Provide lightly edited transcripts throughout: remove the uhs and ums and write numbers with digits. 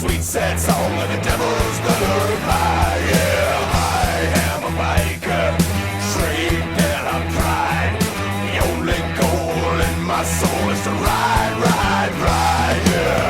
sweet sad song of the devil's lullaby. Yeah, I am a biker, straight and I'm pride. The only goal in my soul is to ride, ride, ride, yeah.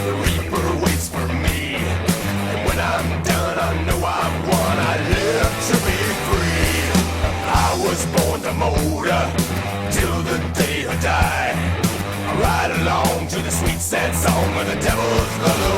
The reaper waits for me, and when I'm done I know I've won. I live to be free. I was born to motor till the day I die. I ride along to the sweet sad song of the devil's lullaby.